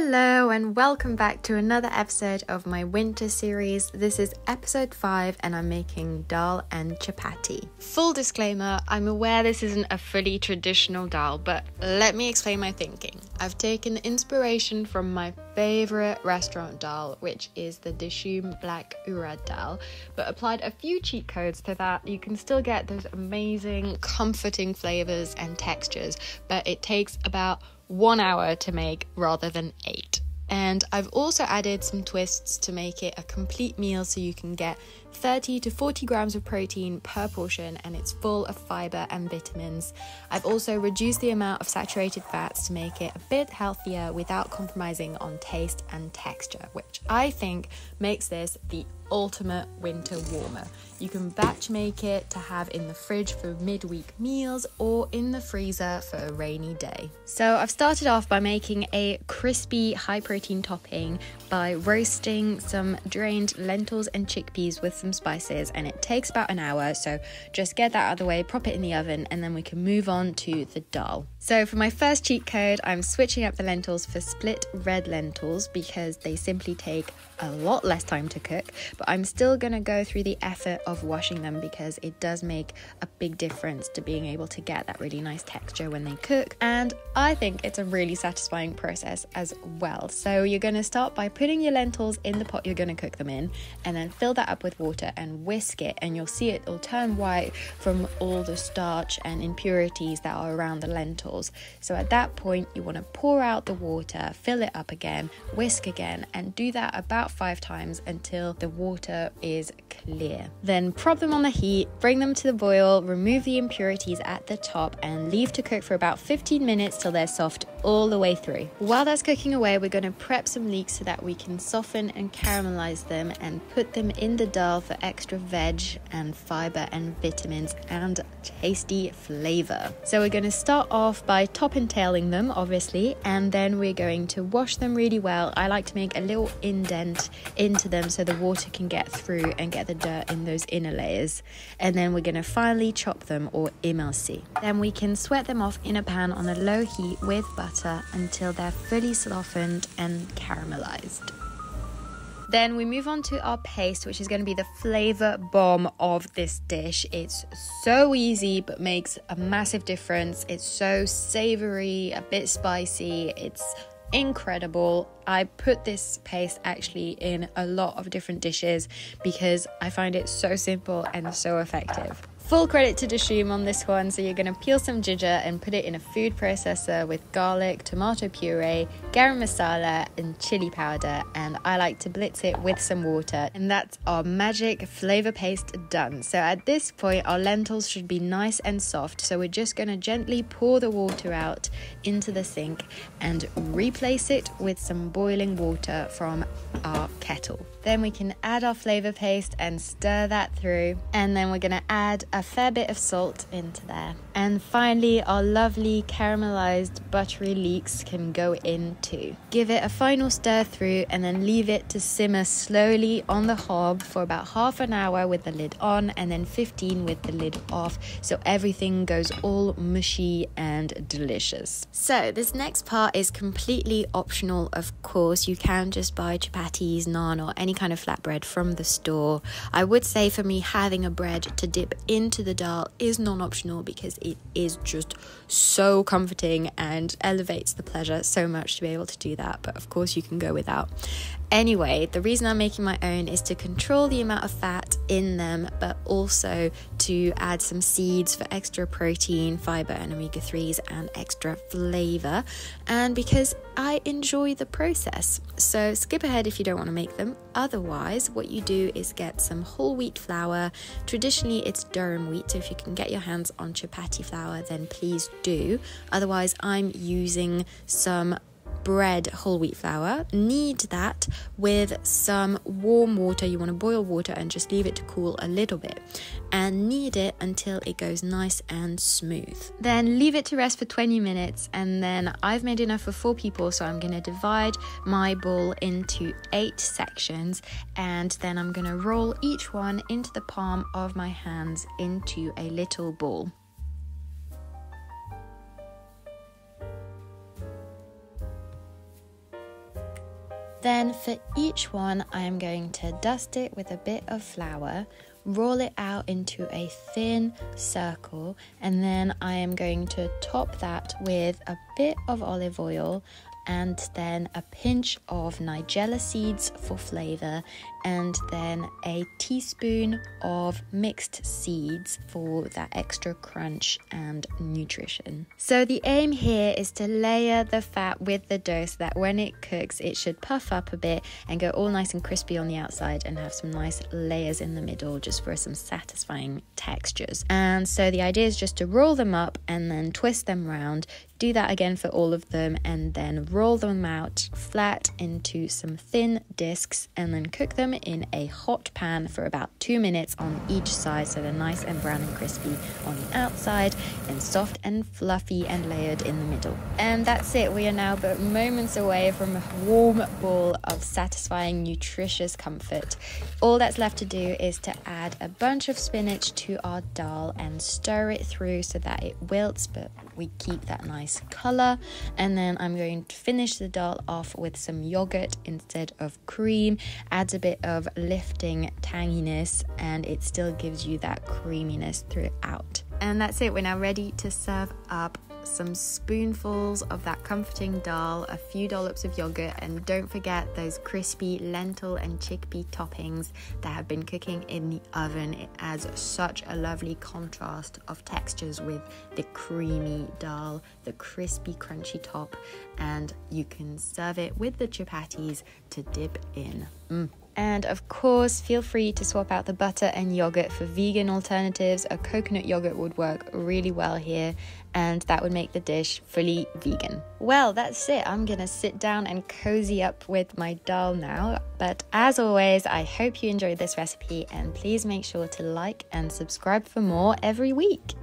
Hello and welcome back to another episode of my winter series. This is episode 5 and I'm making dal and chapati. Full disclaimer, I'm aware this isn't a fully traditional dal, but let me explain my thinking. I've taken inspiration from my favourite restaurant dal, which is the Dishoom black urad dal, but applied a few cheat codes so that you can still get those amazing, comforting flavours and textures, but it takes about 1 hour to make rather than 8. And I've also added some twists to make it a complete meal so you can get 30 to 40 grams of protein per portion and it's full of fibre and vitamins. I've also reduced the amount of saturated fats to make it a bit healthier without compromising on taste and texture, which I think makes this the ultimate winter warmer. You can batch make it to have in the fridge for midweek meals or in the freezer for a rainy day. So I've started off by making a crispy high protein topping by roasting some drained lentils and chickpeas with some spices, and it takes about an hour, so just get that out of the way, pop it in the oven, and then we can move on to the dal. So for my first cheat code, I'm switching up the lentils for split red lentils because they simply take a lot less time to cook, but I'm still going to go through the effort of washing them because it does make a big difference to being able to get that really nice texture when they cook, and I think it's a really satisfying process as well. So you're going to start by putting your lentils in the pot you're going to cook them in, and then fill that up with water and whisk it, and you'll see it will turn white from all the starch and impurities that are around the lentils. So at that point you want to pour out the water, fill it up again, whisk again, and do that about 5 times until the water is clear. Then prop them on the heat, bring them to the boil, remove the impurities at the top and leave to cook for about 15 minutes till they're soft all the way through. While that's cooking away, we're going to prep some leeks so that we can soften and caramelize them and put them in the dal for extra veg and fibre and vitamins and tasty flavour. So we're going to start off by top and tailing them, obviously, and then we're going to wash them really well. I like to make a little indent into them so the water can get through and get the dirt in those inner layers, and then we're going to finally chop them or émincer. Then we can sweat them off in a pan on a low heat with butter until they're fully softened and caramelized. Then we move on to our paste, which is going to be the flavour bomb of this dish. It's so easy but makes a massive difference. It's so savoury, a bit spicy, it's incredible. I put this paste actually in a lot of different dishes because I find it so simple and so effective. Full credit to Dishoom on this one. So you're going to peel some ginger and put it in a food processor with garlic, tomato puree, garam masala and chili powder, and I like to blitz it with some water, and that's our magic flavour paste done. So at this point our lentils should be nice and soft, so we're just going to gently pour the water out into the sink and replace it with some boiling water from our kettle. Then we can add our flavour paste and stir that through, and then we're going to add a fair bit of salt into there. And finally our lovely caramelized buttery leeks can go in too. Give it a final stir through and then leave it to simmer slowly on the hob for about half an hour with the lid on and then 15 with the lid off, so everything goes all mushy and delicious. So this next part is completely optional, of course. You can just buy chapatis, naan or any kind of flatbread from the store. I would say for me, having a bread to dip into the dal is non-optional because it is just so comforting and elevates the pleasure so much to be able to do that, but of course you can go without. Anyway, the reason I'm making my own is to control the amount of fat in them, but also to add some seeds for extra protein, fibre and omega-3s and extra flavour, and because I enjoy the process. So skip ahead if you don't want to make them. Otherwise, what you do is get some whole wheat flour. Traditionally it's durum wheat, so if you can get your hands on chapati flour then please do. Otherwise I'm using some bread whole wheat flour. Knead that with some warm water. You want to boil water and just leave it to cool a little bit, and knead it until it goes nice and smooth. Then leave it to rest for 20 minutes, and then I've made enough for 4 people, so I'm going to divide my bowl into 8 sections, and then I'm going to roll each one into the palm of my hands into a little ball. Then for each one, I am going to dust it with a bit of flour, roll it out into a thin circle, and then I am going to top that with a bit of olive oil and then a pinch of nigella seeds for flavour, and then a teaspoon of mixed seeds for that extra crunch and nutrition. So the aim here is to layer the fat with the dough so that when it cooks it should puff up a bit and go all nice and crispy on the outside and have some nice layers in the middle, just for some satisfying textures. And so the idea is just to roll them up and then twist them round. Do that again for all of them, and then roll them out flat into some thin discs, and then cook them in a hot pan for about 2 minutes on each side, so they're nice and brown and crispy on the outside and soft and fluffy and layered in the middle. And that's it. We are now but moments away from a warm ball of satisfying, nutritious comfort. All that's left to do is to add a bunch of spinach to our dal and stir it through so that it wilts, but we keep that nice color. And then I'm going to finish the dal off with some yogurt instead of cream. Adds a bit of lifting tanginess, and it still gives you that creaminess throughout. And that's it. We're now ready to serve up some spoonfuls of that comforting dal, a few dollops of yogurt, and don't forget those crispy lentil and chickpea toppings that have been cooking in the oven. It adds such a lovely contrast of textures with the creamy dal, the crispy crunchy top, and you can serve it with the chapatis to dip in. And of course, feel free to swap out the butter and yogurt for vegan alternatives. A coconut yogurt would work really well here, and that would make the dish fully vegan. Well, that's it. I'm gonna sit down and cozy up with my dal now. But as always, I hope you enjoyed this recipe, and please make sure to like and subscribe for more every week.